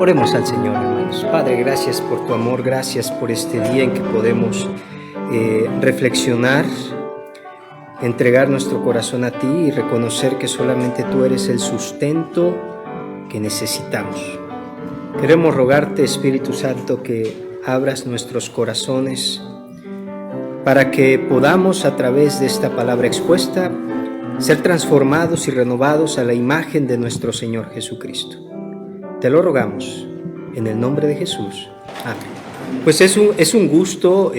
Oremos al Señor, hermanos. Padre, gracias por tu amor, gracias por este día en que podemos reflexionar, entregar nuestro corazón a ti y reconocer que solamente tú eres el sustento que necesitamos. Queremos rogarte, Espíritu Santo, que abras nuestros corazones para que podamos, a través de esta palabra expuesta, ser transformados y renovados a la imagen de nuestro Señor Jesucristo. Te lo rogamos en el nombre de Jesús. Amén. Pues es un gusto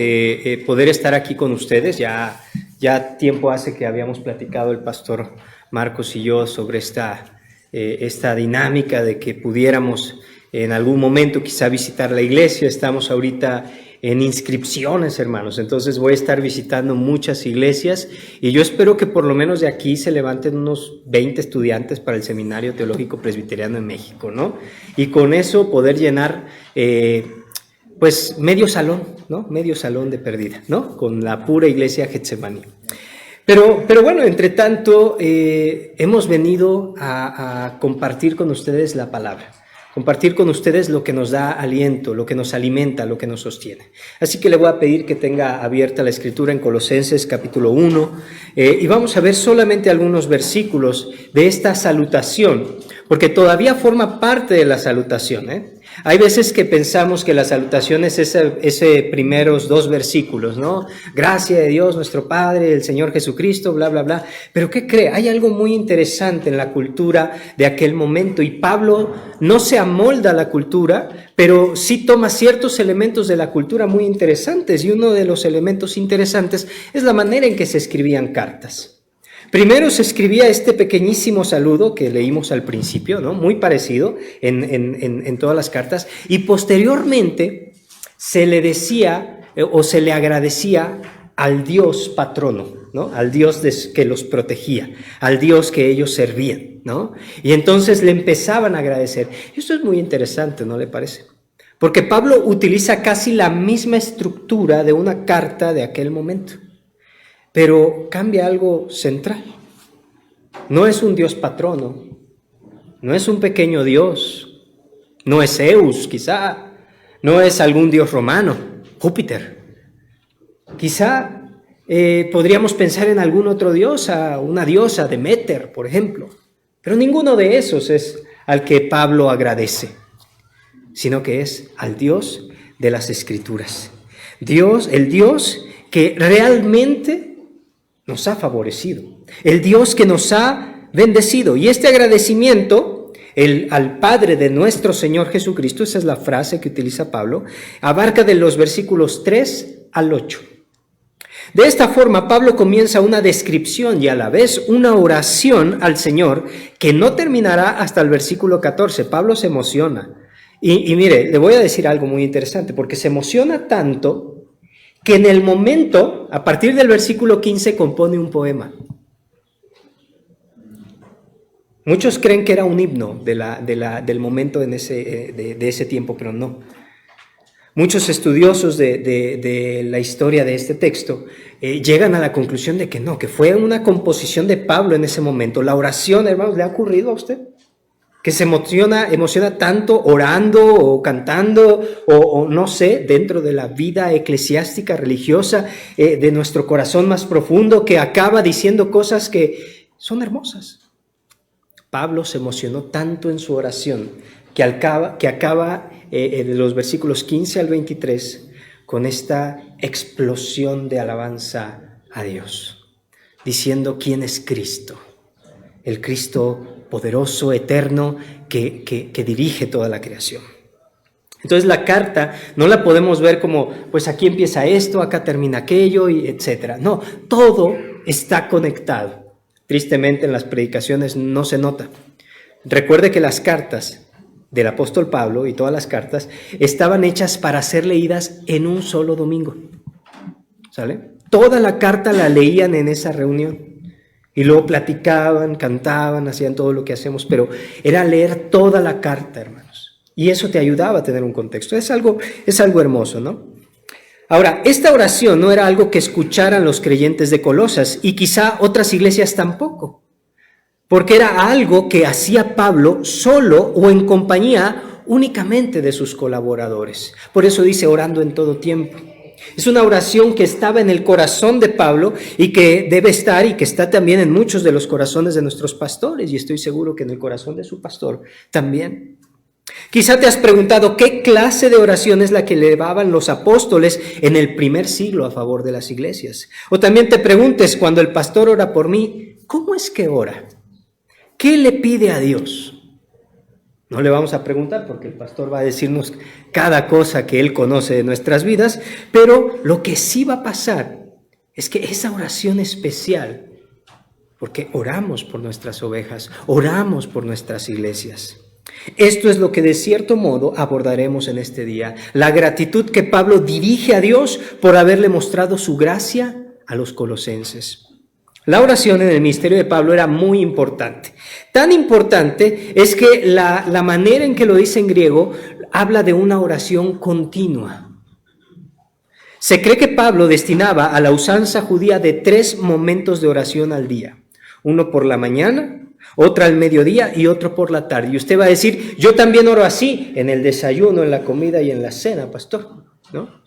poder estar aquí con ustedes. Ya tiempo hace que habíamos platicado el pastor Marcos y yo sobre esta dinámica de que pudiéramos en algún momento quizá visitar la iglesia. Estamos ahorita en inscripciones, hermanos, entonces voy a estar visitando muchas iglesias y yo espero que por lo menos de aquí se levanten unos 20 estudiantes para el Seminario Teológico Presbiteriano en México, ¿no? Y con eso poder llenar pues medio salón, ¿no? Medio salón de perdida, ¿no? Con la pura iglesia Getsemaní. Pero bueno, entre tanto, hemos venido a compartir con ustedes la palabra. Compartir con ustedes lo que nos da aliento, lo que nos alimenta, lo que nos sostiene. Así que le voy a pedir que tenga abierta la escritura en Colosenses capítulo 1 y vamos a ver solamente algunos versículos de esta salutación, porque todavía forma parte de la salutación, Hay veces que pensamos que la salutación es ese primeros 2 versículos, ¿no? Gracia de Dios, nuestro Padre, el Señor Jesucristo, bla, bla, bla. Pero ¿qué cree? Hay algo muy interesante en la cultura de aquel momento y Pablo no se amolda a la cultura, pero sí toma ciertos elementos de la cultura muy interesantes y uno de los elementos interesantes es la manera en que se escribían cartas. Primero se escribía este pequeñísimo saludo que leímos al principio, ¿no? Muy parecido en todas las cartas, y posteriormente se le decía o se le agradecía al Dios patrono, ¿no? Al Dios que los protegía, al Dios que ellos servían, ¿no? Y entonces le empezaban a agradecer. Esto es muy interesante, ¿no le parece? Porque Pablo utiliza casi la misma estructura de una carta de aquel momento. Pero cambia algo central. No es un Dios patrono, no es un pequeño Dios, no es Zeus quizá, no es algún Dios romano, Júpiter. Quizá podríamos pensar en algún otro dios, una diosa, Deméter, por ejemplo. Pero ninguno de esos es al que Pablo agradece, sino que es al Dios de las Escrituras. El Dios que realmente nos ha favorecido, el Dios que nos ha bendecido. Y este agradecimiento al Padre de nuestro Señor Jesucristo, esa es la frase que utiliza Pablo, abarca de los versículos 3 al 8. De esta forma, Pablo comienza una descripción y a la vez una oración al Señor que no terminará hasta el versículo 14. Pablo se emociona. Y mire, le voy a decir algo muy interesante, porque se emociona tanto que en el momento, a partir del versículo 15, compone un poema. Muchos creen que era un himno del momento de ese tiempo, pero no. Muchos estudiosos de la historia de este texto llegan a la conclusión de que no, que fue una composición de Pablo en ese momento. La oración, hermanos, ¿le ha ocurrido a usted? Que se emociona tanto orando o cantando o no sé, dentro de la vida eclesiástica, religiosa de nuestro corazón más profundo, que acaba diciendo cosas que son hermosas. Pablo se emocionó tanto en su oración que acaba de los versículos 15 al 23 con esta explosión de alabanza a Dios, diciendo quién es Cristo, el Cristo poderoso, eterno, que dirige toda la creación. Entonces la carta no la podemos ver como, pues aquí empieza esto, acá termina aquello, y etcétera. No, todo está conectado. Tristemente en las predicaciones no se nota. Recuerde que las cartas del apóstol Pablo y todas las cartas estaban hechas para ser leídas en un solo domingo. ¿Sale? Toda la carta la leían en esa reunión. Y luego platicaban, cantaban, hacían todo lo que hacemos, pero era leer toda la carta, hermanos. Y eso te ayudaba a tener un contexto. Es algo hermoso, ¿no? Ahora, esta oración no era algo que escucharan los creyentes de Colosas y quizá otras iglesias tampoco, porque era algo que hacía Pablo solo o en compañía únicamente de sus colaboradores. Por eso dice orando en todo tiempo. Es una oración que estaba en el corazón de Pablo y que debe estar y que está también en muchos de los corazones de nuestros pastores, y estoy seguro que en el corazón de su pastor también. Quizá te has preguntado qué clase de oración es la que elevaban los apóstoles en el primer siglo a favor de las iglesias. O también te preguntes, cuando el pastor ora por mí, ¿cómo es que ora? ¿Qué le pide a Dios? No le vamos a preguntar porque el pastor va a decirnos cada cosa que él conoce de nuestras vidas, pero lo que sí va a pasar es que esa oración especial, porque oramos por nuestras ovejas, oramos por nuestras iglesias. Esto es lo que de cierto modo abordaremos en este día, la gratitud que Pablo dirige a Dios por haberle mostrado su gracia a los colosenses. La oración en el ministerio de Pablo era muy importante. Tan importante es que la manera en que lo dice en griego habla de una oración continua. Se cree que Pablo destinaba a la usanza judía de 3 momentos de oración al día. Uno por la mañana, otro al mediodía y otro por la tarde. Y usted va a decir, yo también oro así, en el desayuno, en la comida y en la cena, pastor, ¿no?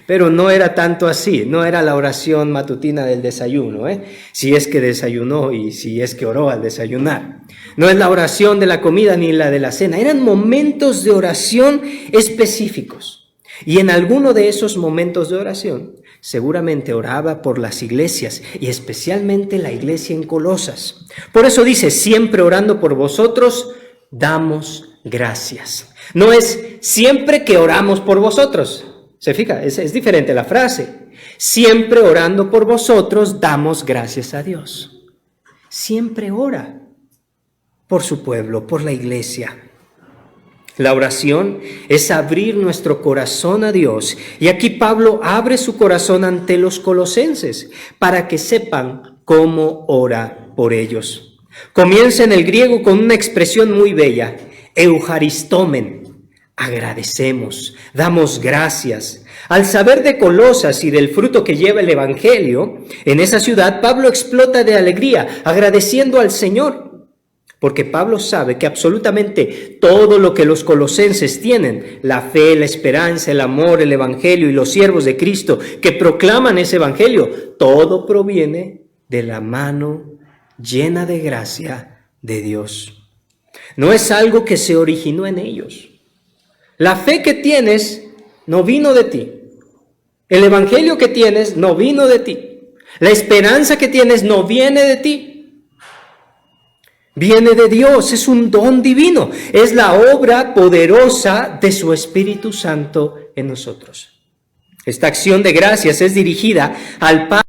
Pero no era tanto así, no era la oración matutina del desayuno, si es que desayunó y si es que oró al desayunar. No es la oración de la comida ni la de la cena, eran momentos de oración específicos. Y en alguno de esos momentos de oración, seguramente oraba por las iglesias y especialmente la iglesia en Colosas. Por eso dice, siempre orando por vosotros, damos gracias. No es siempre que oramos por vosotros. ¿Se fija? Es diferente la frase. Siempre orando por vosotros, damos gracias a Dios. Siempre ora por su pueblo, por la iglesia. La oración es abrir nuestro corazón a Dios. Y aquí Pablo abre su corazón ante los colosenses para que sepan cómo ora por ellos. Comienza en el griego con una expresión muy bella, eucharistomen. Agradecemos, damos gracias. Al saber de Colosas y del fruto que lleva el Evangelio, en esa ciudad Pablo explota de alegría, agradeciendo al Señor. Porque Pablo sabe que absolutamente todo lo que los colosenses tienen, la fe, la esperanza, el amor, el Evangelio y los siervos de Cristo que proclaman ese Evangelio, todo proviene de la mano llena de gracia de Dios. No es algo que se originó en ellos. La fe que tienes no vino de ti. El evangelio que tienes no vino de ti. La esperanza que tienes no viene de ti. Viene de Dios, es un don divino. Es la obra poderosa de su Espíritu Santo en nosotros. Esta acción de gracias es dirigida al Padre.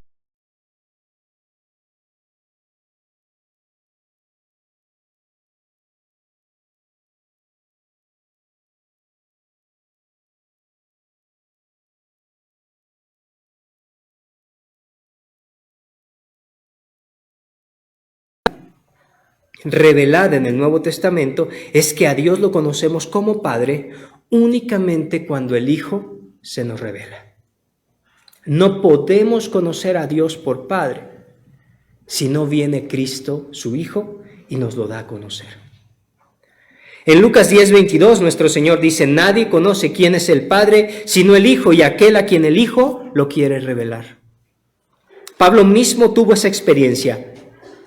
Revelada en el Nuevo Testamento es que a Dios lo conocemos como Padre únicamente cuando el Hijo se nos revela. No podemos conocer a Dios por Padre si no viene Cristo, su Hijo, y nos lo da a conocer. En Lucas 10:22 nuestro Señor dice, nadie conoce quién es el Padre sino el Hijo y aquel a quien el Hijo lo quiere revelar. Pablo mismo tuvo esa experiencia.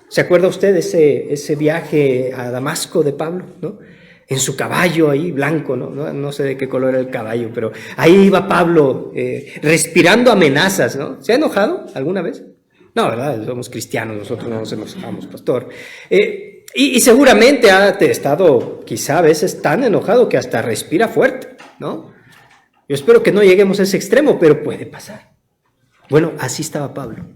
¿Se acuerda usted de ese viaje a Damasco de Pablo, ¿no? En su caballo ahí, blanco, no sé de qué color era el caballo, pero ahí iba Pablo respirando amenazas, ¿no? ¿Se ha enojado alguna vez? No, ¿verdad? Somos cristianos, nosotros no nos enojamos, pastor. Y seguramente ha estado quizá a veces tan enojado que hasta respira fuerte, ¿no? Yo espero que no lleguemos a ese extremo, pero puede pasar. Bueno, así estaba Pablo.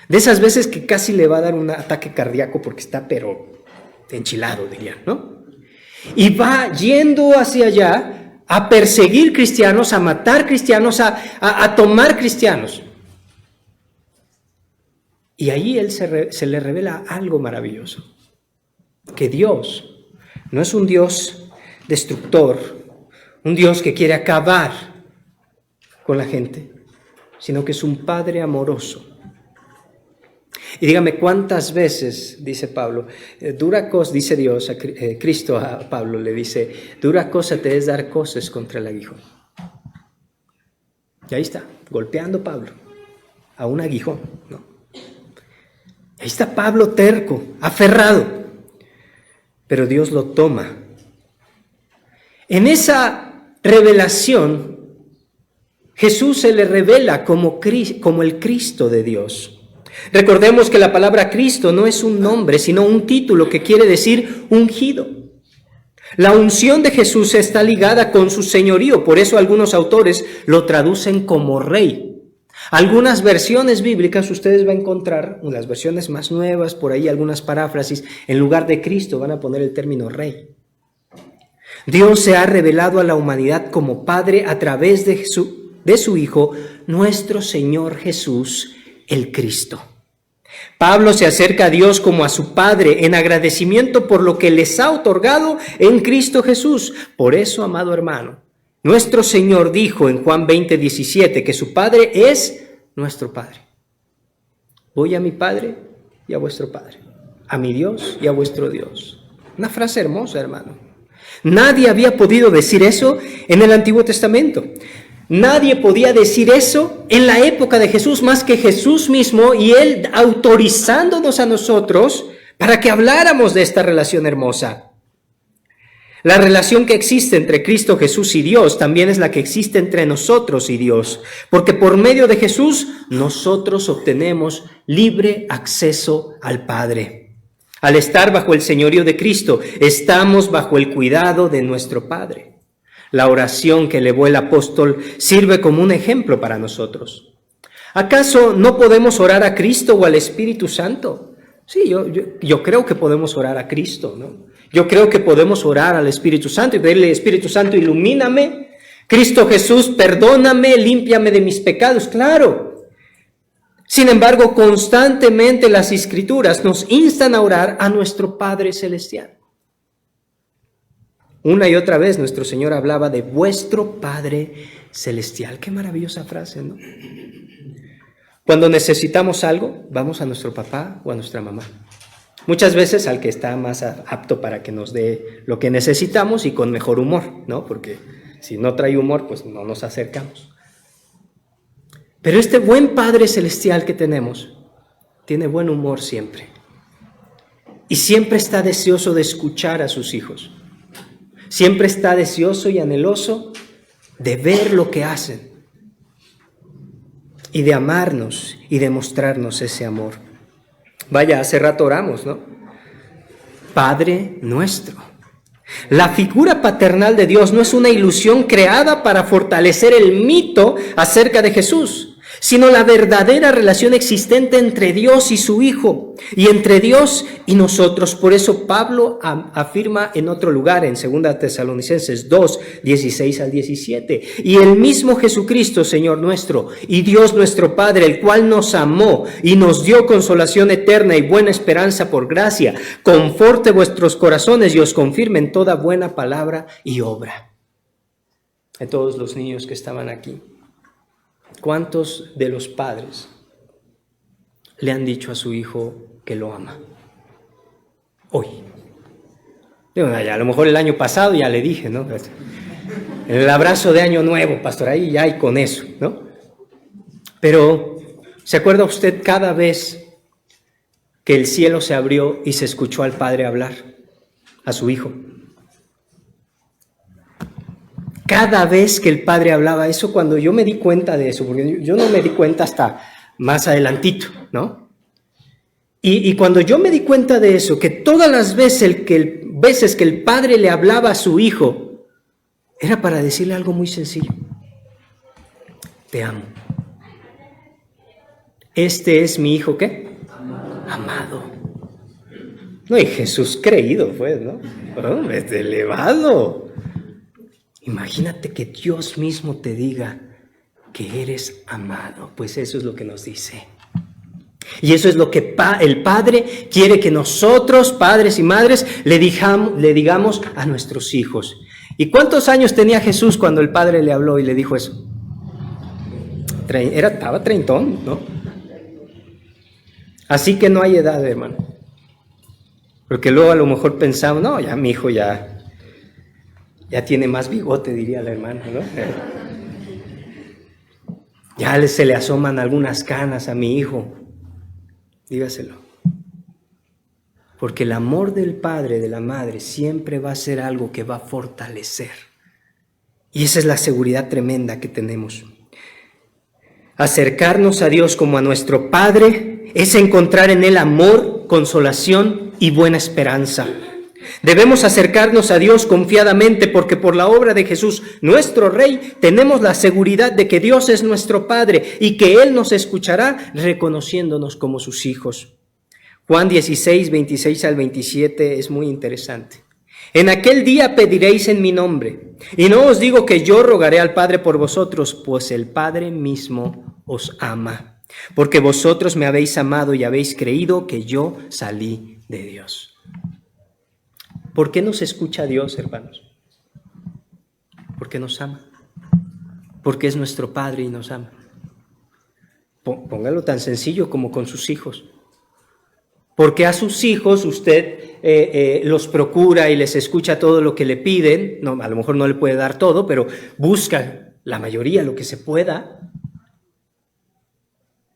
De esas veces que casi le va a dar un ataque cardíaco porque está pero enchilado, diría, ¿no? Y va yendo hacia allá a perseguir cristianos, a matar cristianos, a tomar cristianos. Y allí él se le revela algo maravilloso, que Dios no es un Dios destructor, un Dios que quiere acabar con la gente, sino que es un Padre amoroso. Y dígame, ¿cuántas veces, dice Pablo, dura cosa, dice Dios, Cristo a Pablo le dice, dura cosa te es dar cosas contra el aguijón? Y ahí está, golpeando Pablo a un aguijón, ¿no? Ahí está Pablo terco, aferrado, pero Dios lo toma. En esa revelación, Jesús se le revela como el Cristo de Dios. Recordemos que la palabra Cristo no es un nombre, sino un título que quiere decir ungido. La unción de Jesús está ligada con su señorío, por eso algunos autores lo traducen como rey. Algunas versiones bíblicas ustedes van a encontrar, las versiones más nuevas, por ahí algunas paráfrasis, en lugar de Cristo van a poner el término rey. Dios se ha revelado a la humanidad como Padre a través de su Hijo, nuestro Señor Jesús, el Cristo. Pablo se acerca a Dios como a su Padre en agradecimiento por lo que les ha otorgado en Cristo Jesús. Por eso, amado hermano, nuestro Señor dijo en Juan 20:17 que su Padre es nuestro Padre. Voy a mi Padre y a vuestro Padre, a mi Dios y a vuestro Dios. Una frase hermosa, hermano. Nadie había podido decir eso en el Antiguo Testamento. Nadie podía decir eso en la época de Jesús más que Jesús mismo, y Él autorizándonos a nosotros para que habláramos de esta relación hermosa. La relación que existe entre Cristo Jesús y Dios también es la que existe entre nosotros y Dios, porque por medio de Jesús nosotros obtenemos libre acceso al Padre. Al estar bajo el señorío de Cristo, estamos bajo el cuidado de nuestro Padre. La oración que elevó el apóstol sirve como un ejemplo para nosotros. ¿Acaso no podemos orar a Cristo o al Espíritu Santo? Sí, yo creo que podemos orar a Cristo, ¿no? Yo creo que podemos orar al Espíritu Santo y pedirle: Espíritu Santo, ilumíname. Cristo Jesús, perdóname, límpiame de mis pecados. Claro. Sin embargo, constantemente las Escrituras nos instan a orar a nuestro Padre Celestial. Una y otra vez nuestro Señor hablaba de vuestro Padre Celestial. Qué maravillosa frase, ¿no? Cuando necesitamos algo, vamos a nuestro papá o a nuestra mamá. Muchas veces al que está más apto para que nos dé lo que necesitamos y con mejor humor, ¿no? Porque si no trae humor, pues no nos acercamos. Pero este buen Padre Celestial que tenemos, tiene buen humor siempre. Y siempre está deseoso de escuchar a sus hijos. Siempre está deseoso y anheloso de ver lo que hacen y de amarnos y de mostrarnos ese amor. Vaya, hace rato oramos, ¿no? Padre nuestro. La figura paternal de Dios no es una ilusión creada para fortalecer el mito acerca de Jesús, sino la verdadera relación existente entre Dios y su Hijo, y entre Dios y nosotros. Por eso Pablo afirma en otro lugar, en 2 Tesalonicenses 2, 16 al 17, y el mismo Jesucristo, Señor nuestro, y Dios nuestro Padre, el cual nos amó y nos dio consolación eterna y buena esperanza por gracia, conforte vuestros corazones y os confirme en toda buena palabra y obra. A todos los niños que estaban aquí, ¿cuántos de los padres le han dicho a su hijo que lo ama? Hoy. Digo, a lo mejor el año pasado ya le dije, ¿no? El abrazo de año nuevo, pastor, ahí ya hay con eso, ¿no? Pero, ¿se acuerda usted cada vez que el cielo se abrió y se escuchó al Padre hablar a su Hijo? Cada vez que el Padre hablaba, eso cuando yo me di cuenta de eso, porque yo no me di cuenta hasta más adelantito, ¿no? Y cuando yo me di cuenta de eso, que todas las veces que el Padre le hablaba a su Hijo, era para decirle algo muy sencillo: te amo. Este es mi Hijo, ¿qué? Amado. No, y Jesús creído, pues, ¿no? Oh, es elevado. Imagínate que Dios mismo te diga que eres amado. Pues eso es lo que nos dice. Y eso es lo que el Padre quiere que nosotros, padres y madres, le digamos a nuestros hijos. ¿Y cuántos años tenía Jesús cuando el Padre le habló y le dijo eso? Estaba treintón, ¿no? Así que no hay edad, hermano. Porque luego a lo mejor pensamos, no, ya mi hijo ya tiene más bigote, diría la hermana, ¿no? Ya se le asoman algunas canas a mi hijo. Dígaselo. Porque el amor del padre, de la madre, siempre va a ser algo que va a fortalecer. Y esa es la seguridad tremenda que tenemos. Acercarnos a Dios como a nuestro Padre es encontrar en Él amor, consolación y buena esperanza. Debemos acercarnos a Dios confiadamente porque por la obra de Jesús, nuestro Rey, tenemos la seguridad de que Dios es nuestro Padre y que Él nos escuchará reconociéndonos como sus hijos. Juan 16, 26 al 27 es muy interesante. En aquel día pediréis en mi nombre, y no os digo que yo rogaré al Padre por vosotros, pues el Padre mismo os ama, porque vosotros me habéis amado y habéis creído que yo salí de Dios. ¿Por qué nos escucha Dios, hermanos? Porque nos ama, porque es nuestro Padre y nos ama. Póngalo tan sencillo como con sus hijos. Porque a sus hijos usted los procura y les escucha todo lo que le piden. No, a lo mejor no le puede dar todo, pero busca la mayoría, lo que se pueda.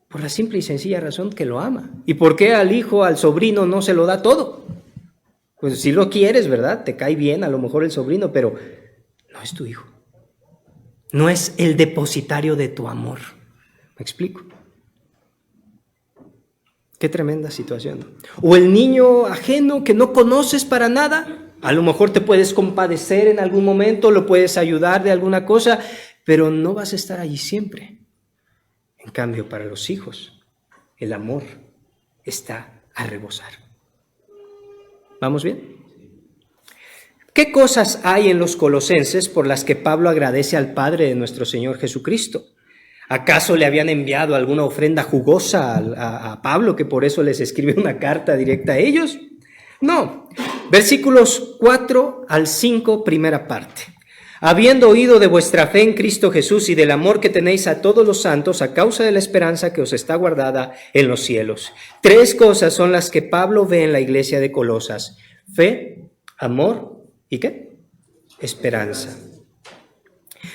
Por la simple y sencilla razón que lo ama. ¿Y por qué al hijo, al sobrino no se lo da todo? Pues si lo quieres, ¿verdad? Te cae bien a lo mejor el sobrino, pero no es tu hijo. No es el depositario de tu amor. ¿Me explico? Qué tremenda situación. O el niño ajeno que no conoces para nada, a lo mejor te puedes compadecer en algún momento, lo puedes ayudar de alguna cosa, pero no vas a estar allí siempre. En cambio, para los hijos, el amor está a rebosar. ¿Vamos bien? ¿Qué cosas hay en los Colosenses por las que Pablo agradece al Padre de nuestro Señor Jesucristo? ¿Acaso le habían enviado alguna ofrenda jugosa a Pablo, que por eso les escribe una carta directa a ellos? No. Versículos 4 al 5, primera parte. Habiendo oído de vuestra fe en Cristo Jesús y del amor que tenéis a todos los santos a causa de la esperanza que os está guardada en los cielos. 3 cosas son las que Pablo ve en la iglesia de Colosas: fe, amor y ¿qué? Esperanza.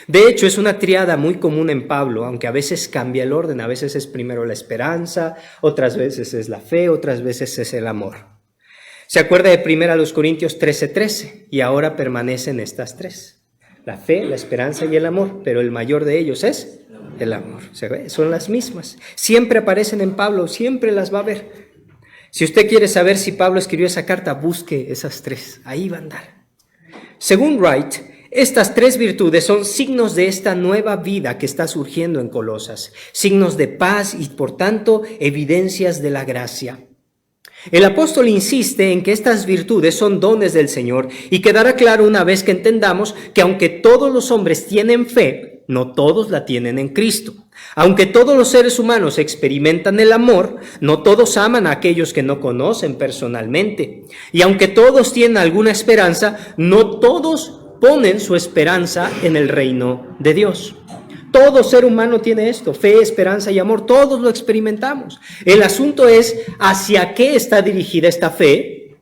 De hecho, es una triada muy común en Pablo, aunque a veces cambia el orden. A veces es primero la esperanza, otras veces es la fe, otras veces es el amor. Se acuerda de 1 Corintios 13:13, y ahora permanecen estas 3. La fe, la esperanza y el amor, pero el mayor de ellos es el amor. Son las mismas. Siempre aparecen en Pablo, siempre las va a ver. Si usted quiere saber si Pablo escribió esa carta, busque esas 3. Ahí va a andar. Según Wright, estas 3 virtudes son signos de esta nueva vida que está surgiendo en Colosas, signos de paz y, por tanto, evidencias de la gracia. El apóstol insiste en que estas virtudes son dones del Señor y quedará claro una vez que entendamos que aunque todos los hombres tienen fe, no todos la tienen en Cristo. Aunque todos los seres humanos experimentan el amor, no todos aman a aquellos que no conocen personalmente. Y aunque todos tienen alguna esperanza, no todos ponen su esperanza en el reino de Dios. Todo ser humano tiene esto: fe, esperanza y amor. Todos lo experimentamos. El asunto es hacia qué está dirigida esta fe,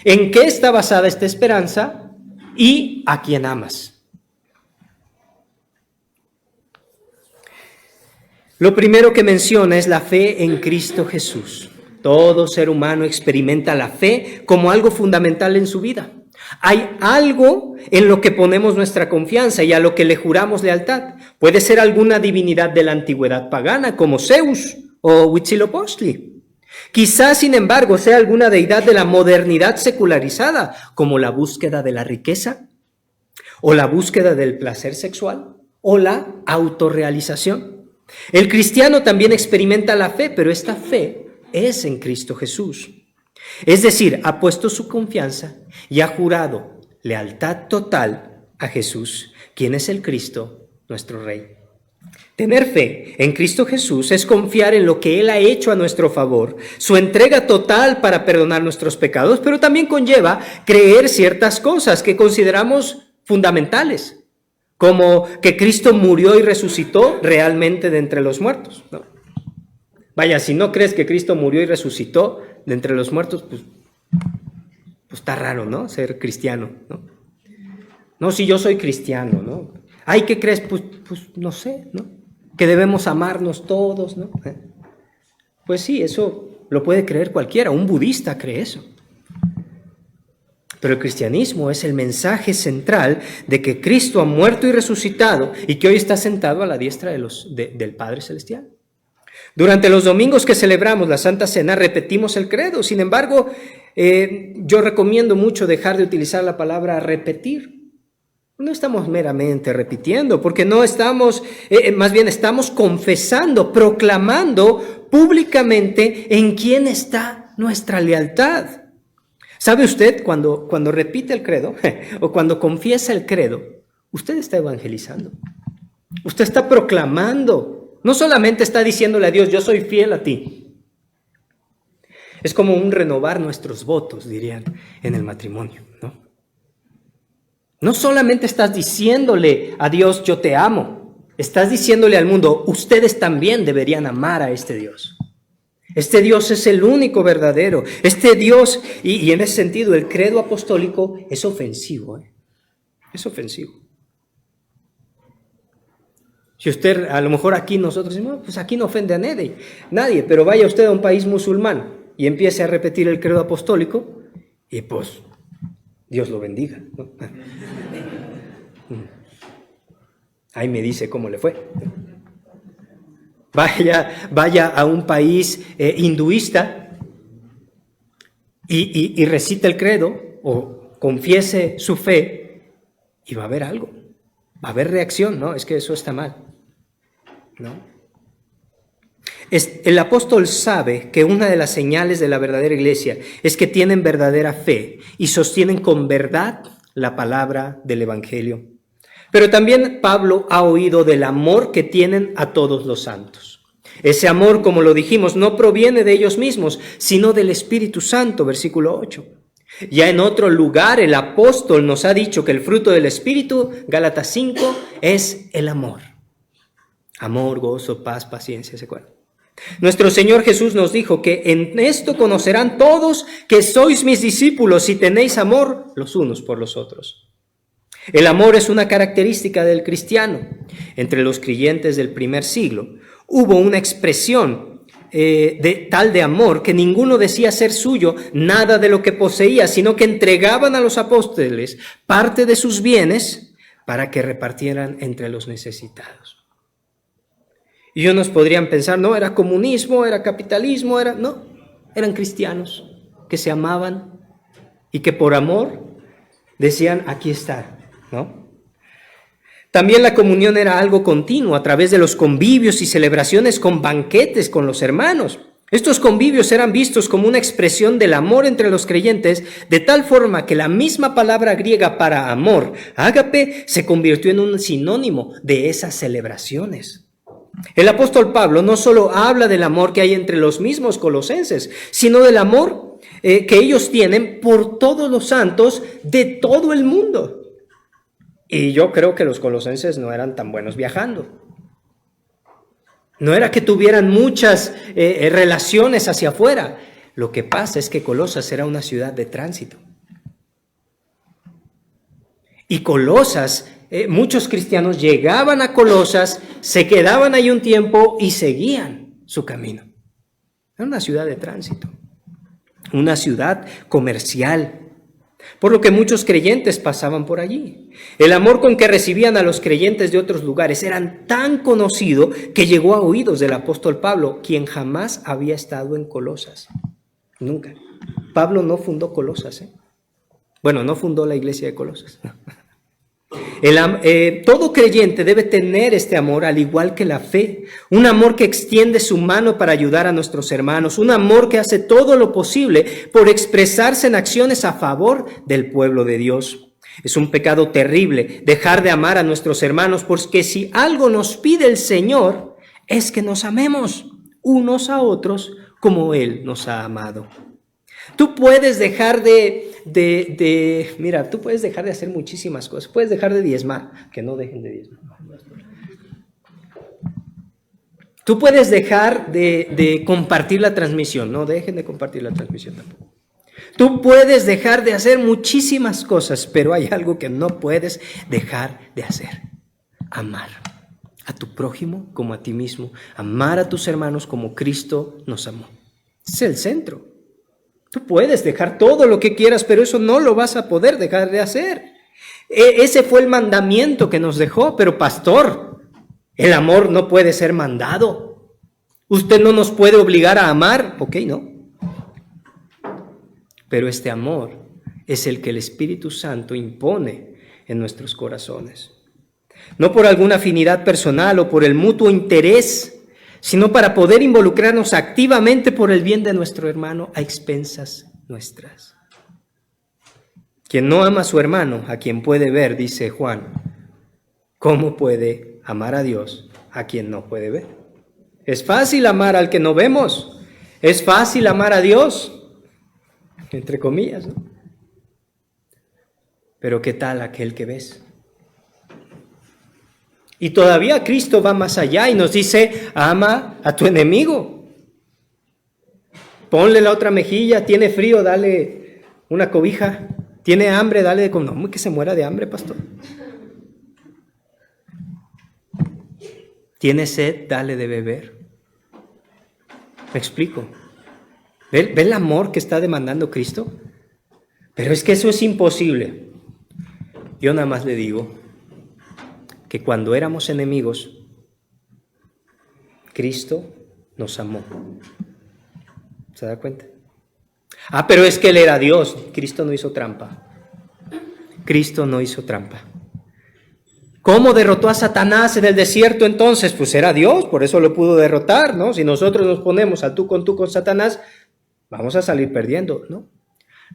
en qué está basada esta esperanza y a quién amas. Lo primero que menciona es la fe en Cristo Jesús. Todo ser humano experimenta la fe como algo fundamental en su vida. Hay algo en lo que ponemos nuestra confianza y a lo que le juramos lealtad. Puede ser alguna divinidad de la antigüedad pagana, como Zeus o Huitzilopochtli. Quizás, sin embargo, sea alguna deidad de la modernidad secularizada, como la búsqueda de la riqueza, o la búsqueda del placer sexual, o la autorrealización. El cristiano también experimenta la fe, pero esta fe es en Cristo Jesús. Es decir, ha puesto su confianza y ha jurado lealtad total a Jesús, quien es el Cristo, nuestro Rey. Tener fe en Cristo Jesús es confiar en lo que Él ha hecho a nuestro favor, su entrega total para perdonar nuestros pecados, pero también conlleva creer ciertas cosas que consideramos fundamentales, como que Cristo murió y resucitó realmente de entre los muertos, ¿no? Vaya, si no crees que Cristo murió y resucitó de entre los muertos, pues está raro, ¿no? Ser cristiano, ¿no? No, si yo soy cristiano, ¿no? Ay, ¿qué crees? Pues no sé, ¿no? Que debemos amarnos todos, ¿no? Pues sí, eso lo puede creer cualquiera, un budista cree eso. Pero el cristianismo es el mensaje central de que Cristo ha muerto y resucitado y que hoy está sentado a la diestra del Padre Celestial. Durante los domingos que celebramos la Santa Cena repetimos el credo. Sin embargo, yo recomiendo mucho dejar de utilizar la palabra repetir. No estamos meramente repitiendo, porque no estamos, más bien estamos confesando, proclamando públicamente en quién está nuestra lealtad. ¿Sabe usted cuando repite el credo o cuando confiesa el credo? Usted está evangelizando. Usted está proclamando. No solamente está diciéndole a Dios, yo soy fiel a ti. Es como un renovar nuestros votos, dirían en el matrimonio, ¿no? No solamente estás diciéndole a Dios, yo te amo. Estás diciéndole al mundo, ustedes también deberían amar a este Dios. Este Dios es el único verdadero. Este Dios, y en ese sentido, el credo apostólico es ofensivo. Es ofensivo. Si usted, a lo mejor aquí nosotros decimos, pues aquí no ofende a nadie, pero vaya usted a un país musulmán y empiece a repetir el credo apostólico y pues Dios lo bendiga, ¿no? Ahí me dice cómo le fue. Vaya a un país hinduista y recite el credo o confiese su fe y va a haber algo, va a haber reacción, ¿no? Es que eso está mal, ¿no? El apóstol sabe que una de las señales de la verdadera iglesia es que tienen verdadera fe y sostienen con verdad la palabra del evangelio. Pero también Pablo ha oído del amor que tienen a todos los santos. Ese amor, como lo dijimos, no proviene de ellos mismos, sino del Espíritu Santo, versículo 8. Ya en otro lugar el apóstol nos ha dicho que el fruto del Espíritu, Gálatas 5, es el amor. Amor, gozo, paz, paciencia, ¿se acuerdan? Nuestro Señor Jesús nos dijo que en esto conocerán todos que sois mis discípulos si tenéis amor los unos por los otros. El amor es una característica del cristiano. Entre los creyentes del primer siglo hubo una expresión tal de amor que ninguno decía ser suyo nada de lo que poseía, sino que entregaban a los apóstoles parte de sus bienes para que repartieran entre los necesitados. Y unos podrían pensar, no, era comunismo, era capitalismo, no, eran cristianos que se amaban y que por amor decían, aquí está, ¿no? También la comunión era algo continuo a través de los convivios y celebraciones con banquetes con los hermanos. Estos convivios eran vistos como una expresión del amor entre los creyentes, de tal forma que la misma palabra griega para amor, ágape, se convirtió en un sinónimo de esas celebraciones. El apóstol Pablo no solo habla del amor que hay entre los mismos colosenses, sino del amor que ellos tienen por todos los santos de todo el mundo. Y yo creo que los colosenses no eran tan buenos viajando. No era que tuvieran muchas relaciones hacia afuera. Lo que pasa es que Colosas era una ciudad de tránsito. Y Colosas, muchos cristianos llegaban a Colosas, se quedaban ahí un tiempo y seguían su camino. Era una ciudad de tránsito, una ciudad comercial, por lo que muchos creyentes pasaban por allí. El amor con que recibían a los creyentes de otros lugares era tan conocido que llegó a oídos del apóstol Pablo, quien jamás había estado en Colosas. Nunca. Pablo no fundó Colosas, Bueno, no fundó la iglesia de Colosas. Todo creyente debe tener este amor, al igual que la fe. Un amor que extiende su mano para ayudar a nuestros hermanos. Un amor que hace todo lo posible por expresarse en acciones a favor del pueblo de Dios. Es un pecado terrible dejar de amar a nuestros hermanos, porque si algo nos pide el Señor es que nos amemos unos a otros como Él nos ha amado. Tú puedes dejar tú puedes dejar de hacer muchísimas cosas. Puedes dejar de diezmar, que no dejen de diezmar. Tú puedes dejar de compartir la transmisión. No dejen de compartir la transmisión tampoco. Tú puedes dejar de hacer muchísimas cosas, pero hay algo que no puedes dejar de hacer. Amar a tu prójimo como a ti mismo. Amar a tus hermanos como Cristo nos amó. Ese es el centro. Tú puedes dejar todo lo que quieras, pero eso no lo vas a poder dejar de hacer. Ese fue el mandamiento que nos dejó, pero pastor, el amor no puede ser mandado. Usted no nos puede obligar a amar, ok, no. Pero este amor es el que el Espíritu Santo impone en nuestros corazones. No por alguna afinidad personal o por el mutuo interés, sino para poder involucrarnos activamente por el bien de nuestro hermano a expensas nuestras. Quien no ama a su hermano, a quien puede ver, dice Juan, ¿cómo puede amar a Dios a quien no puede ver? Es fácil amar al que no vemos. Es fácil amar a Dios, entre comillas, ¿no? Pero ¿qué tal aquel que ves? Y todavía Cristo va más allá y nos dice, ama a tu enemigo. Ponle la otra mejilla, tiene frío, dale una cobija. Tiene hambre, dale de comer. No, que se muera de hambre, pastor. Tiene sed, dale de beber. ¿Me explico? ¿Ve el amor que está demandando Cristo? Pero es que eso es imposible. Yo nada más le digo que cuando éramos enemigos, Cristo nos amó. ¿Se da cuenta? Ah, pero es que Él era Dios. Cristo no hizo trampa. Cristo no hizo trampa. ¿Cómo derrotó a Satanás en el desierto entonces? Pues era Dios, por eso lo pudo derrotar, ¿no? Si nosotros nos ponemos al tú con Satanás, vamos a salir perdiendo, ¿no?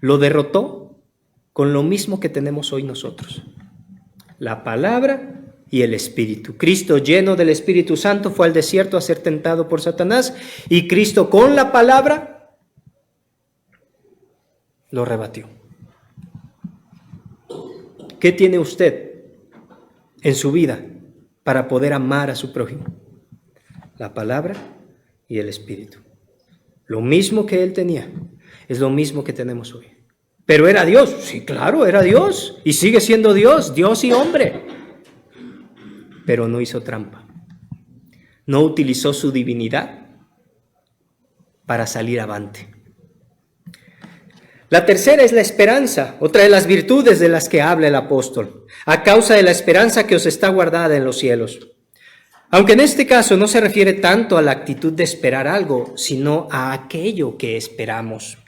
Lo derrotó con lo mismo que tenemos hoy nosotros. La palabra y el Espíritu. Cristo, lleno del Espíritu Santo, fue al desierto a ser tentado por Satanás, y Cristo con la palabra lo rebatió. ¿Qué tiene usted en su vida para poder amar a su prójimo? La palabra y el Espíritu. Lo mismo que Él tenía, es lo mismo que tenemos hoy. Pero era Dios, sí, claro, era Dios, y sigue siendo Dios, Dios y hombre. Pero no hizo trampa. No utilizó su divinidad para salir avante. La tercera es la esperanza, otra de las virtudes de las que habla el apóstol, a causa de la esperanza que os está guardada en los cielos. Aunque en este caso no se refiere tanto a la actitud de esperar algo, sino a aquello que esperamos.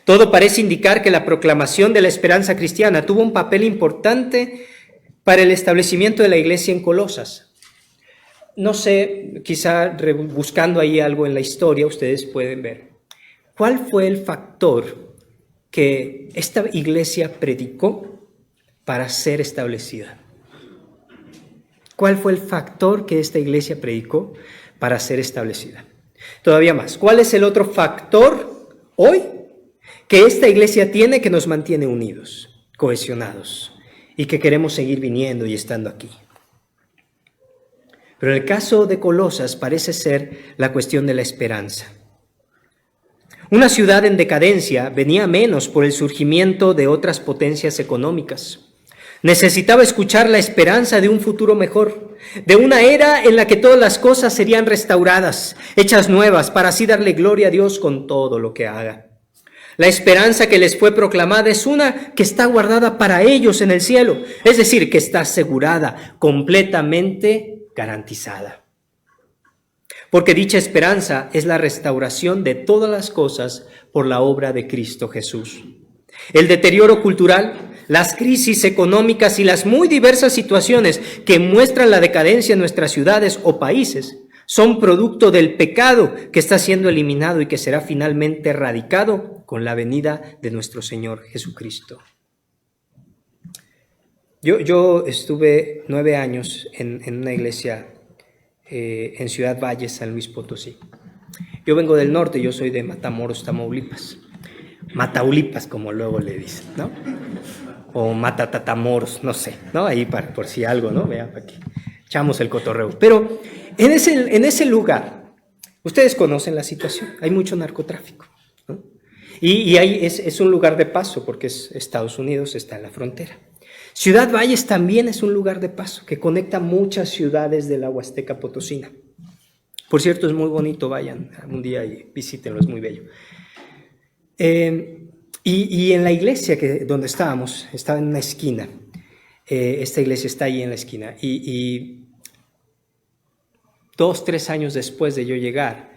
Todo parece indicar que la proclamación de la esperanza cristiana tuvo un papel importante para el establecimiento de la iglesia en Colosas. No sé, quizá buscando ahí algo en la historia, ustedes pueden ver. ¿Cuál fue el factor que esta iglesia predicó para ser establecida? ¿Cuál fue el factor que esta iglesia predicó para ser establecida? Todavía más, ¿cuál es el otro factor hoy que esta iglesia tiene que nos mantiene unidos, cohesionados y que queremos seguir viniendo y estando aquí? Pero en el caso de Colosas parece ser la cuestión de la esperanza. Una ciudad en decadencia venía menos por el surgimiento de otras potencias económicas. Necesitaba escuchar la esperanza de un futuro mejor, de una era en la que todas las cosas serían restauradas, hechas nuevas, para así darle gloria a Dios con todo lo que haga. La esperanza que les fue proclamada es una que está guardada para ellos en el cielo, es decir, que está asegurada, completamente garantizada. Porque dicha esperanza es la restauración de todas las cosas por la obra de Cristo Jesús. El deterioro cultural, las crisis económicas y las muy diversas situaciones que muestran la decadencia en nuestras ciudades o países son producto del pecado que está siendo eliminado y que será finalmente erradicado con la venida de nuestro Señor Jesucristo. Yo estuve 9 años en una iglesia en Ciudad Valle, San Luis Potosí. Yo vengo del norte, yo soy de Matamoros, Tamaulipas. Mataulipas, como luego le dicen, ¿no? O Matatatamoros, no sé, ¿no? Ahí por si algo, ¿no? Vean aquí. echamos el cotorreo. Pero en ese lugar, ustedes conocen la situación, hay mucho narcotráfico, ¿no? Y es un lugar de paso porque es Estados Unidos, está en la frontera. Ciudad Valles también es un lugar de paso que conecta muchas ciudades de la Huasteca Potosina. Por cierto, es muy bonito, vayan un día y visítenlo, es muy bello. Y en la iglesia donde estábamos, estaba en una esquina. Esta iglesia está ahí en la esquina. Y 2, 3 años después de yo llegar,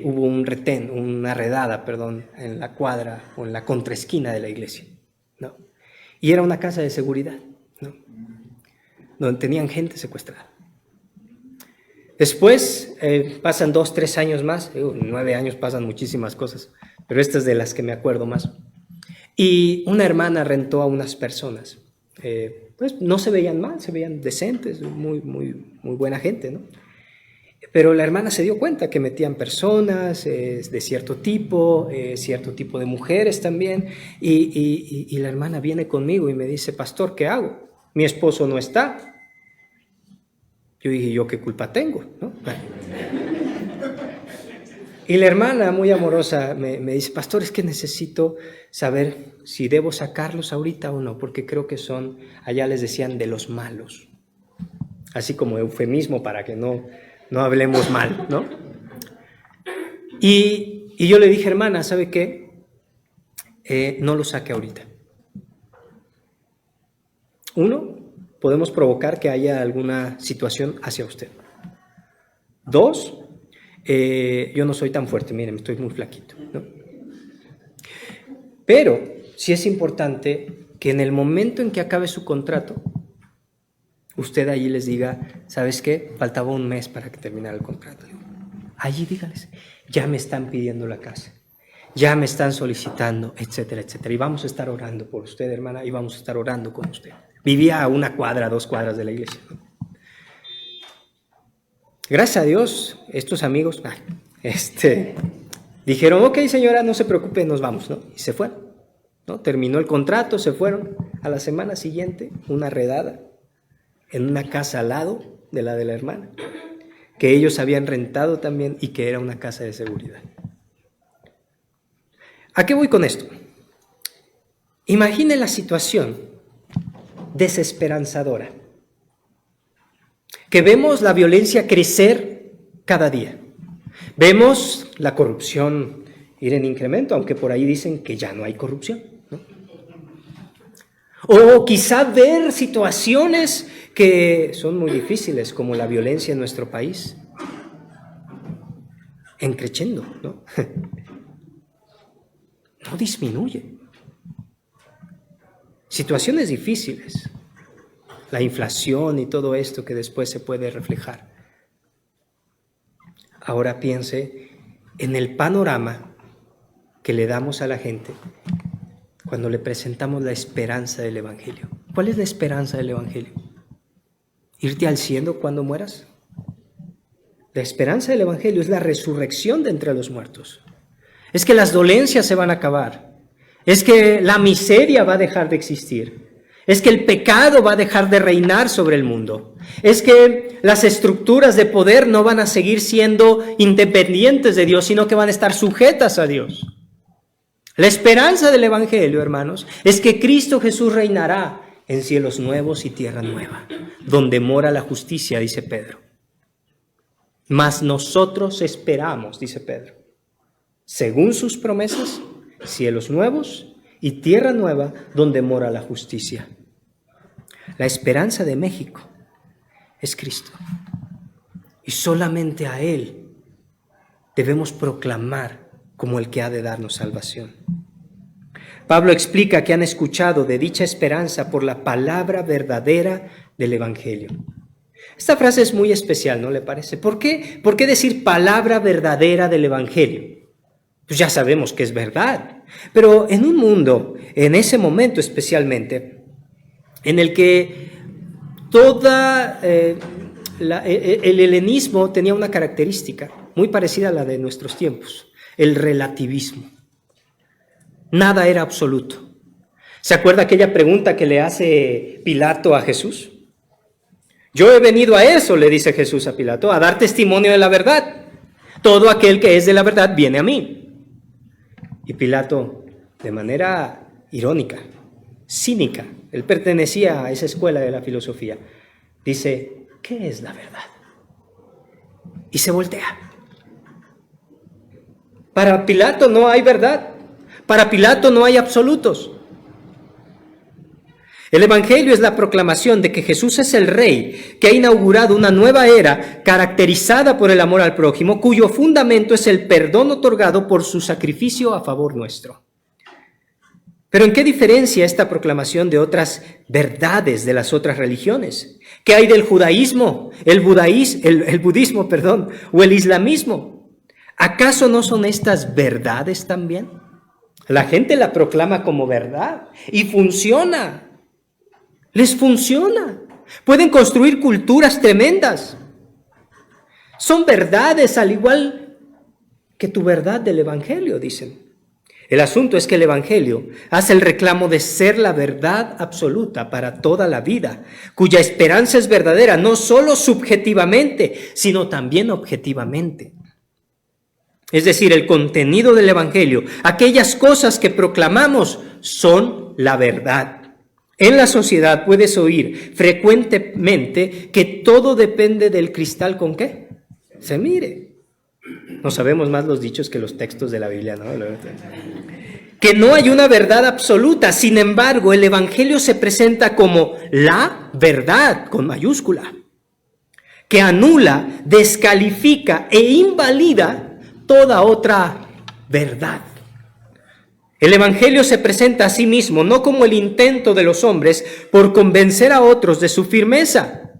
hubo una redada, en la cuadra o en la contraesquina de la iglesia, ¿no? Y era una casa de seguridad, ¿no? Donde tenían gente secuestrada. Después pasan 2, 3 años más, 9 años pasan muchísimas cosas, pero esta es de las que me acuerdo más. Y una hermana rentó a unas personas, pues no se veían mal, se veían decentes, muy, muy, muy buena gente, ¿no? Pero la hermana se dio cuenta que metían personas de cierto tipo de mujeres también, y la hermana viene conmigo y me dice: pastor, ¿qué hago? Mi esposo no está. Yo dije: ¿yo qué culpa tengo, no? Y la hermana, muy amorosa, me dice: pastor, es que necesito saber si debo sacarlos ahorita o no, porque creo que son, allá les decían, de los malos, así como eufemismo para que no hablemos mal, ¿no? Y yo le dije: hermana, ¿sabe qué? No lo saque ahorita. Uno, podemos provocar que haya alguna situación hacia usted. 2, yo no soy tan fuerte, miren, estoy muy flaquito, ¿no? Pero sí es importante que en el momento en que acabe su contrato, usted allí les diga: ¿sabes qué? Faltaba un mes para que terminara el contrato. Allí dígales: ya me están pidiendo la casa, ya me están solicitando, etcétera, etcétera. Y vamos a estar orando por usted, hermana, y vamos a estar orando con usted. Vivía a 1 cuadra, 2 cuadras de la iglesia. Gracias a Dios, estos amigos dijeron: ok, señora, no se preocupe, nos vamos, ¿no? Y se fueron, ¿no? Terminó el contrato, se fueron. A la semana siguiente, una redada en una casa al lado de la hermana, que ellos habían rentado también y que era una casa de seguridad. ¿A qué voy con esto? Imagine la situación desesperanzadora, que vemos la violencia crecer cada día. Vemos la corrupción ir en incremento, aunque por ahí dicen que ya no hay corrupción, ¿no? O quizá ver situaciones que son muy difíciles, como la violencia en nuestro país, en crescendo, ¿no? No disminuye. Situaciones difíciles, la inflación y todo esto que después se puede reflejar. Ahora piense en el panorama que le damos a la gente cuando le presentamos la esperanza del Evangelio. ¿Cuál es la esperanza del Evangelio? ¿Irte al cielo cuando mueras? La esperanza del Evangelio es la resurrección de entre los muertos. Es que las dolencias se van a acabar. Es que la miseria va a dejar de existir. Es que el pecado va a dejar de reinar sobre el mundo. Es que las estructuras de poder no van a seguir siendo independientes de Dios, sino que van a estar sujetas a Dios. La esperanza del Evangelio, hermanos, es que Cristo Jesús reinará en cielos nuevos y tierra nueva, donde mora la justicia, dice Pedro. Mas nosotros esperamos, dice Pedro, según sus promesas, cielos nuevos y tierra nueva, donde mora la justicia. La esperanza de México es Cristo. Y solamente a Él debemos proclamar como el que ha de darnos salvación. Pablo explica que han escuchado de dicha esperanza por la palabra verdadera del Evangelio. Esta frase es muy especial, ¿no le parece? ¿Por qué decir palabra verdadera del Evangelio? Pues ya sabemos que es verdad, pero en un mundo, en ese momento especialmente, en el que el helenismo tenía una característica muy parecida a la de nuestros tiempos, el relativismo. Nada era absoluto. ¿Se acuerda aquella pregunta que le hace Pilato a Jesús? Yo he venido a eso, le dice Jesús a Pilato, a dar testimonio de la verdad. Todo aquel que es de la verdad viene a mí. Y Pilato, de manera irónica, cínica, él pertenecía a esa escuela de la filosofía, dice, ¿qué es la verdad? Y se voltea. Para Pilato no hay verdad. Para Pilato no hay absolutos. El Evangelio es la proclamación de que Jesús es el Rey, que ha inaugurado una nueva era caracterizada por el amor al prójimo, cuyo fundamento es el perdón otorgado por su sacrificio a favor nuestro. Pero ¿en qué diferencia esta proclamación de otras verdades de las otras religiones? ¿Qué hay del judaísmo, el budismo, o el islamismo? ¿Acaso no son estas verdades también? La gente la proclama como verdad y funciona. Les funciona. Pueden construir culturas tremendas. Son verdades al igual que tu verdad del Evangelio, dicen. El asunto es que el Evangelio hace el reclamo de ser la verdad absoluta para toda la vida, cuya esperanza es verdadera, no solo subjetivamente, sino también objetivamente. Es decir, el contenido del Evangelio, aquellas cosas que proclamamos, son la verdad. En la sociedad puedes oír frecuentemente que todo depende del cristal con qué se mire. No sabemos más los dichos que los textos de la Biblia, ¿no? Que no hay una verdad absoluta. Sin embargo, el Evangelio se presenta como la verdad, con mayúscula, que anula, descalifica e invalida toda otra verdad. El Evangelio se presenta a sí mismo no como el intento de los hombres por convencer a otros de su firmeza.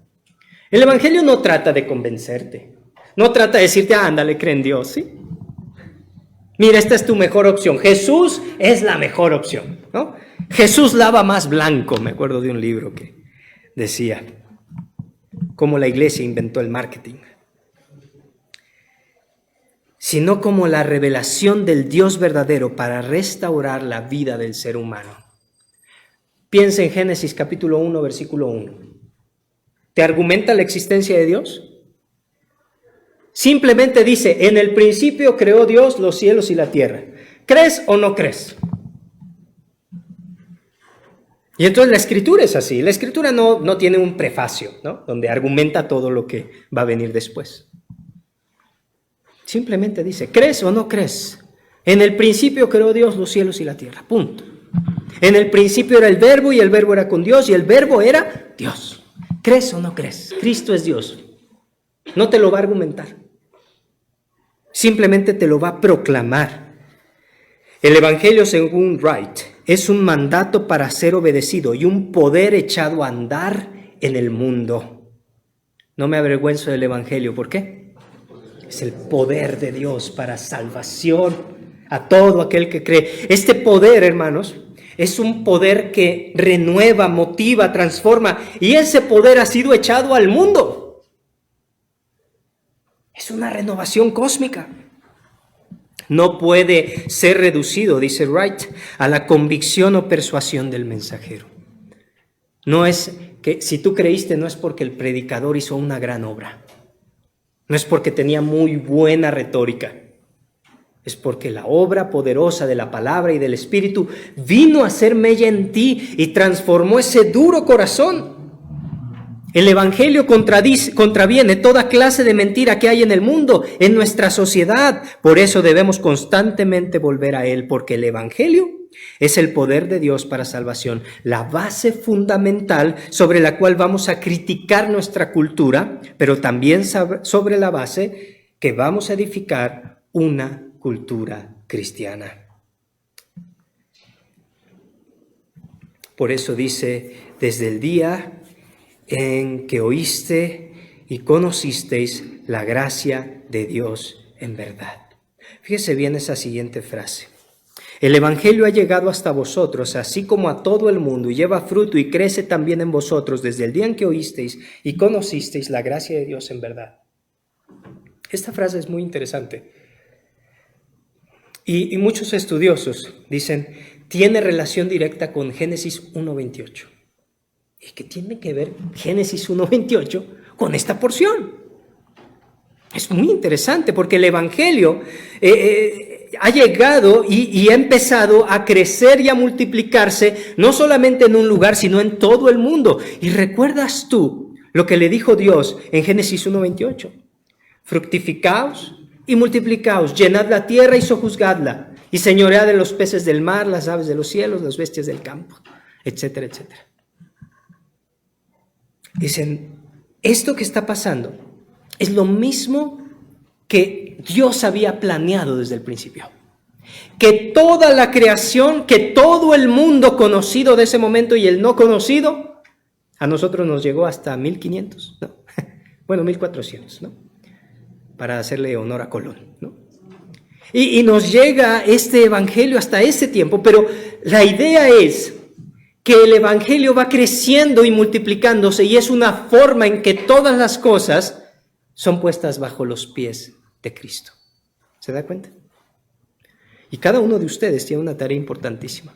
El Evangelio no trata de convencerte, no trata de decirte, ándale, cree en Dios, ¿sí? Mira, esta es tu mejor opción. Jesús es la mejor opción, ¿no? Jesús lava más blanco, me acuerdo de un libro que decía cómo la iglesia inventó el marketing. Sino como la revelación del Dios verdadero para restaurar la vida del ser humano. Piensa en Génesis capítulo 1, versículo 1. ¿Te argumenta la existencia de Dios? Simplemente dice, en el principio creó Dios los cielos y la tierra. ¿Crees o no crees? Y entonces la Escritura es así. La Escritura no tiene un prefacio, ¿no? Donde argumenta todo lo que va a venir después. Simplemente dice, ¿crees o no crees? En el principio creó Dios los cielos y la tierra, punto. En el principio era el verbo y el verbo era con Dios y el verbo era Dios. ¿Crees o no crees? Cristo es Dios. No te lo va a argumentar. Simplemente te lo va a proclamar. El Evangelio, según Wright, es un mandato para ser obedecido y un poder echado a andar en el mundo. No me avergüenzo del Evangelio. ¿Por qué? Es el poder de Dios para salvación a todo aquel que cree. Este poder, hermanos, es un poder que renueva, motiva, transforma. Y ese poder ha sido echado al mundo. Es una renovación cósmica. No puede ser reducido, dice Wright, a la convicción o persuasión del mensajero. No es que si tú creíste, no es porque el predicador hizo una gran obra. No es porque tenía muy buena retórica. Es porque la obra poderosa de la palabra y del Espíritu vino a hacer mella en ti y transformó ese duro corazón. El Evangelio contraviene toda clase de mentira que hay en el mundo, en nuestra sociedad. Por eso debemos constantemente volver a él, porque el Evangelio es el poder de Dios para salvación, la base fundamental sobre la cual vamos a criticar nuestra cultura, pero también sobre la base que vamos a edificar una cultura cristiana. Por eso dice, desde el día en que oíste y conocisteis la gracia de Dios en verdad. Fíjese bien esa siguiente frase. El Evangelio ha llegado hasta vosotros, así como a todo el mundo, y lleva fruto y crece también en vosotros desde el día en que oísteis y conocisteis la gracia de Dios en verdad. Esta frase es muy interesante. Y muchos estudiosos dicen, tiene relación directa con Génesis 1:28. ¿Y qué tiene que ver Génesis 1:28 con esta porción? Es muy interesante porque el Evangelio ha llegado y ha empezado a crecer y a multiplicarse, no solamente en un lugar, sino en todo el mundo. ¿Y recuerdas tú lo que le dijo Dios en Génesis 1:28? Fructificaos y multiplicaos, llenad la tierra y sojuzgadla, y señoread de los peces del mar, las aves de los cielos, las bestias del campo, etcétera, etcétera. Dicen, esto que está pasando es lo mismo que Dios había planeado desde el principio. Que toda la creación, que todo el mundo conocido de ese momento y el no conocido, a nosotros nos llegó hasta 1500, ¿no? Bueno, 1400, ¿no? Para hacerle honor a Colón, ¿no? Y nos llega este evangelio hasta ese tiempo, pero la idea es que el evangelio va creciendo y multiplicándose y es una forma en que todas las cosas son puestas bajo los pies de Cristo. ¿Se da cuenta? Y cada uno de ustedes tiene una tarea importantísima.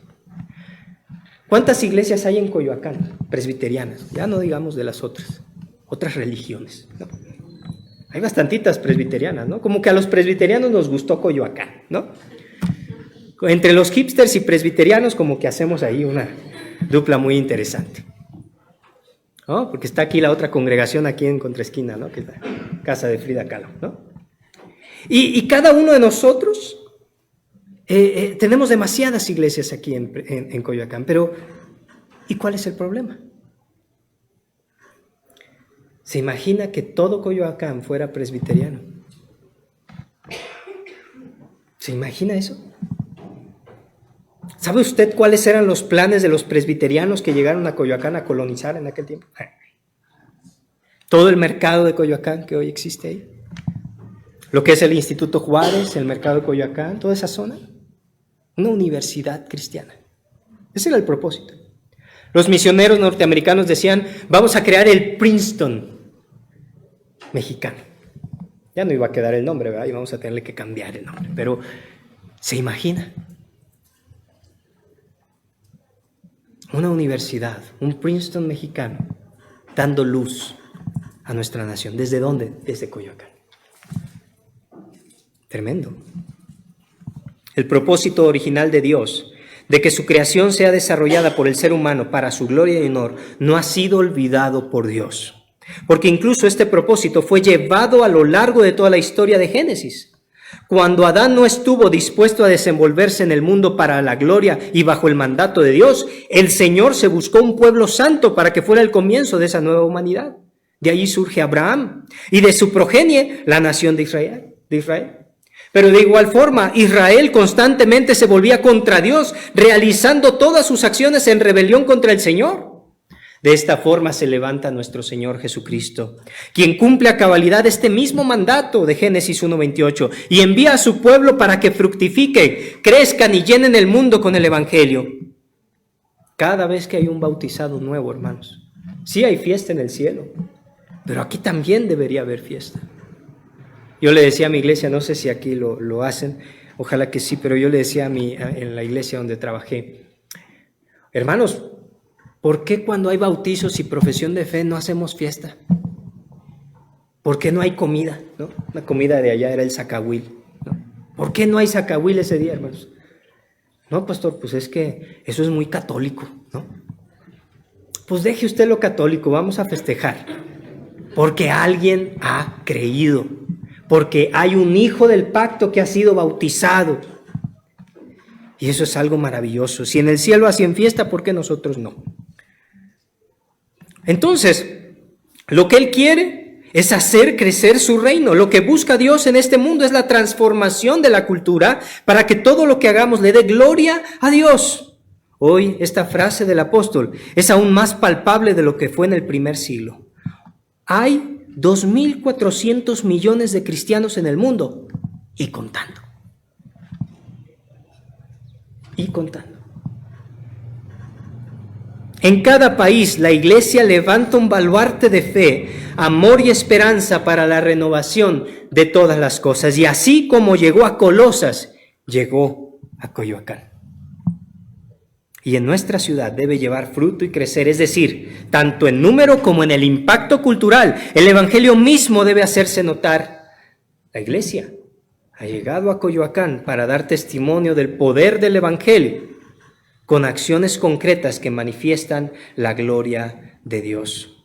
¿Cuántas iglesias hay en Coyoacán? Presbiterianas, ya no digamos de las otras religiones, ¿no? Hay bastantitas presbiterianas, ¿no? Como que a los presbiterianos nos gustó Coyoacán, ¿no? Entre los hipsters y presbiterianos como que hacemos ahí una dupla muy interesante, ¿no? Porque está aquí la otra congregación aquí en contraesquina, ¿no? Que es la casa de Frida Kahlo, ¿no? Y cada uno de nosotros tenemos demasiadas iglesias aquí en Coyoacán, pero ¿y cuál es el problema? ¿Se imagina que todo Coyoacán fuera presbiteriano? ¿Se imagina eso? ¿Sabe usted cuáles eran los planes de los presbiterianos que llegaron a Coyoacán a colonizar en aquel tiempo? Todo el mercado de Coyoacán que hoy existe ahí. Lo que es el Instituto Juárez, el mercado de Coyoacán, toda esa zona. Una universidad cristiana. Ese era el propósito. Los misioneros norteamericanos decían, vamos a crear el Princeton mexicano. Ya no iba a quedar el nombre, ¿verdad? Y vamos a tenerle que cambiar el nombre. Pero, ¿se imagina? Una universidad, un Princeton mexicano, dando luz a nuestra nación. ¿Desde dónde? Desde Coyoacán. Tremendo. El propósito original de Dios, de que su creación sea desarrollada por el ser humano para su gloria y honor, no ha sido olvidado por Dios. Porque incluso este propósito fue llevado a lo largo de toda la historia de Génesis. Cuando Adán no estuvo dispuesto a desenvolverse en el mundo para la gloria y bajo el mandato de Dios, el Señor se buscó un pueblo santo para que fuera el comienzo de esa nueva humanidad. De allí surge Abraham y de su progenie la nación de Israel. Pero de igual forma, Israel constantemente se volvía contra Dios, realizando todas sus acciones en rebelión contra el Señor. De esta forma se levanta nuestro Señor Jesucristo, quien cumple a cabalidad este mismo mandato de Génesis 1:28 y envía a su pueblo para que fructifiquen, crezcan y llenen el mundo con el Evangelio. Cada vez que hay un bautizado nuevo, hermanos, sí hay fiesta en el cielo, pero aquí también debería haber fiesta. Yo le decía a mi iglesia, no sé si aquí lo hacen, ojalá que sí, pero yo le decía en la iglesia donde trabajé, hermanos, ¿por qué cuando hay bautizos y profesión de fe no hacemos fiesta? ¿Por qué no hay comida? ¿No? La comida de allá era el zacahuil, ¿no? ¿Por qué no hay zacahuil ese día, hermanos? No, pastor, pues es que eso es muy católico, ¿no? Pues deje usted lo católico, vamos a festejar. Porque alguien ha creído. Porque hay un hijo del pacto que ha sido bautizado. Y eso es algo maravilloso. Si en el cielo hacen fiesta, ¿por qué nosotros no? Entonces, lo que Él quiere es hacer crecer su reino. Lo que busca Dios en este mundo es la transformación de la cultura para que todo lo que hagamos le dé gloria a Dios. Hoy esta frase del apóstol es aún más palpable de lo que fue en el primer siglo. Hay 2.400 millones de cristianos en el mundo y contando. Y contando. En cada país la iglesia levanta un baluarte de fe, amor y esperanza para la renovación de todas las cosas. Y así como llegó a Colosas, llegó a Coyoacán. y en nuestra ciudad debe llevar fruto y crecer, es decir, tanto en número como en el impacto cultural. El evangelio mismo debe hacerse notar. La iglesia ha llegado a Coyoacán para dar testimonio del poder del evangelio, con acciones concretas que manifiestan la gloria de Dios.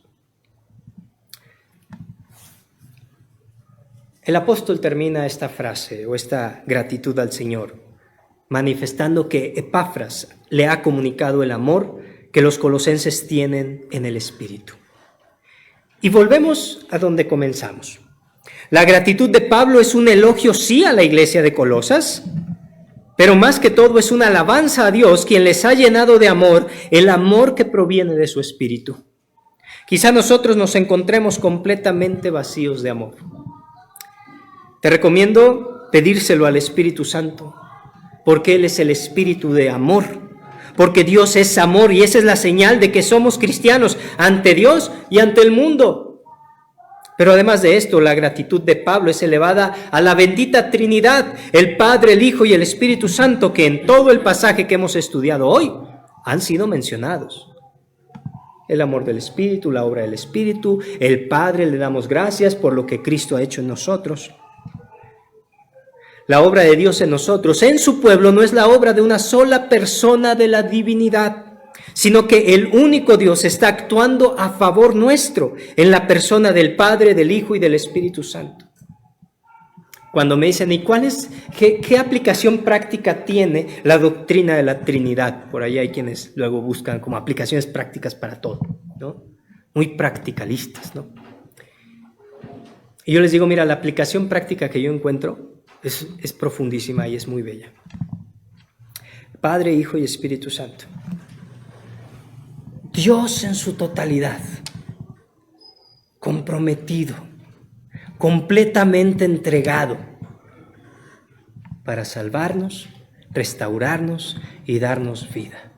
El apóstol termina esta frase o esta gratitud al Señor manifestando que Epafras le ha comunicado el amor que los colosenses tienen en el Espíritu. Y volvemos a donde comenzamos. La gratitud de Pablo es un elogio, sí, a la iglesia de Colosas, pero más que todo es una alabanza a Dios, quien les ha llenado de amor, el amor que proviene de su Espíritu. Quizá nosotros nos encontremos completamente vacíos de amor. Te recomiendo pedírselo al Espíritu Santo, porque Él es el Espíritu de amor, porque Dios es amor y esa es la señal de que somos cristianos ante Dios y ante el mundo. Pero además de esto, la gratitud de Pablo es elevada a la bendita Trinidad, el Padre, el Hijo y el Espíritu Santo, que en todo el pasaje que hemos estudiado hoy han sido mencionados. El amor del Espíritu, la obra del Espíritu, el Padre, le damos gracias por lo que Cristo ha hecho en nosotros. La obra de Dios en nosotros, en su pueblo, no es la obra de una sola persona de la divinidad, sino que el único Dios está actuando a favor nuestro en la persona del Padre, del Hijo y del Espíritu Santo. Cuando me dicen, ¿y qué aplicación práctica tiene la doctrina de la Trinidad? Por ahí hay quienes luego buscan como aplicaciones prácticas para todo, ¿no? Muy practicalistas, ¿no? Y yo les digo, mira, la aplicación práctica que yo encuentro es profundísima y es muy bella. Padre, Hijo y Espíritu Santo. Dios en su totalidad, comprometido, completamente entregado para salvarnos, restaurarnos y darnos vida.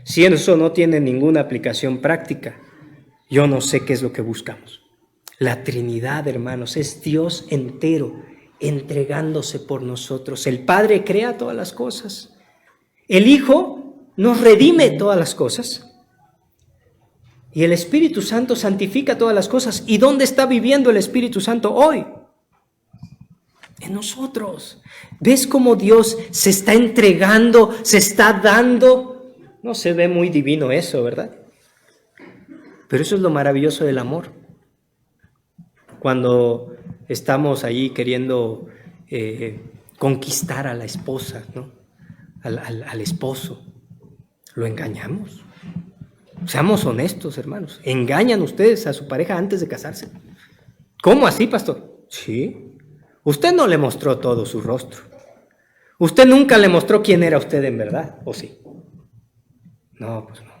Si eso no tiene ninguna aplicación práctica, yo no sé qué es lo que buscamos. La Trinidad, hermanos, es Dios entero, entregándose por nosotros. El Padre crea todas las cosas. El Hijo nos redime todas las cosas. Y el Espíritu Santo santifica todas las cosas. ¿Y dónde está viviendo el Espíritu Santo hoy? En nosotros. ¿Ves cómo Dios se está entregando, se está dando? No se ve muy divino eso, ¿verdad? Pero eso es lo maravilloso del amor. Cuando estamos allí queriendo conquistar a la esposa, ¿no? Al esposo, lo engañamos. Seamos honestos, hermanos. ¿Engañan ustedes a su pareja antes de casarse? ¿Cómo así, pastor? Sí. Usted no le mostró todo su rostro. Usted nunca le mostró quién era usted en verdad, ¿o sí? No, pues no.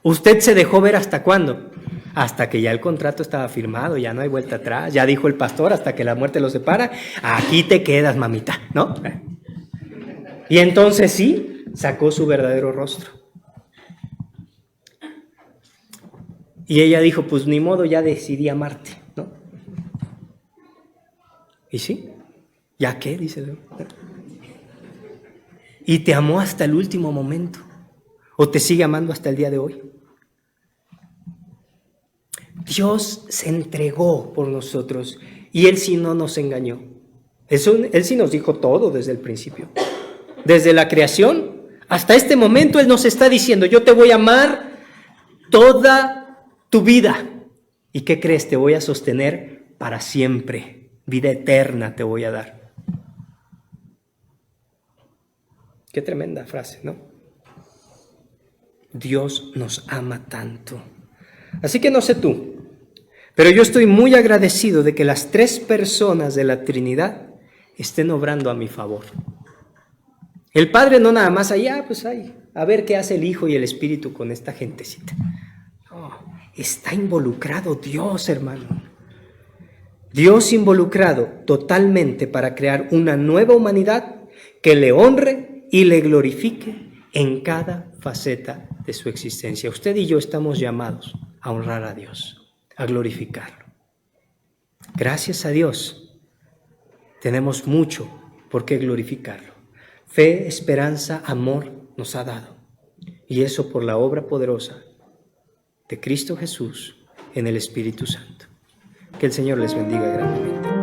¿Usted se dejó ver hasta cuándo? Hasta que ya el contrato estaba firmado, ya no hay vuelta atrás, ya dijo el pastor, hasta que la muerte los separa, aquí te quedas, mamita, ¿no? Y entonces sí, sacó su verdadero rostro. Y ella dijo, pues ni modo, ya decidí amarte, ¿no? Y sí, ¿ya qué? Dice. Y te amó hasta el último momento, o te sigue amando hasta el día de hoy. Dios se entregó por nosotros y Él sí no nos engañó. Él sí nos dijo todo desde el principio. Desde la creación hasta este momento Él nos está diciendo, yo te voy a amar toda tu vida. ¿Y qué crees? Te voy a sostener para siempre. Vida eterna te voy a dar. Qué tremenda frase, ¿no? Dios nos ama tanto. Así que no sé tú, pero yo estoy muy agradecido de que las tres personas de la Trinidad estén obrando a mi favor. El Padre no nada más allá, pues ahí, a ver qué hace el Hijo y el Espíritu con esta gentecita. No, está involucrado Dios, hermano. Dios involucrado totalmente para crear una nueva humanidad que le honre y le glorifique en cada faceta de su existencia. Usted y yo estamos llamados a honrar a Dios, a glorificarlo. Gracias a Dios tenemos mucho por qué glorificarlo. Fe, esperanza, amor nos ha dado. Y eso por la obra poderosa de Cristo Jesús en el Espíritu Santo. Que el Señor les bendiga grandemente.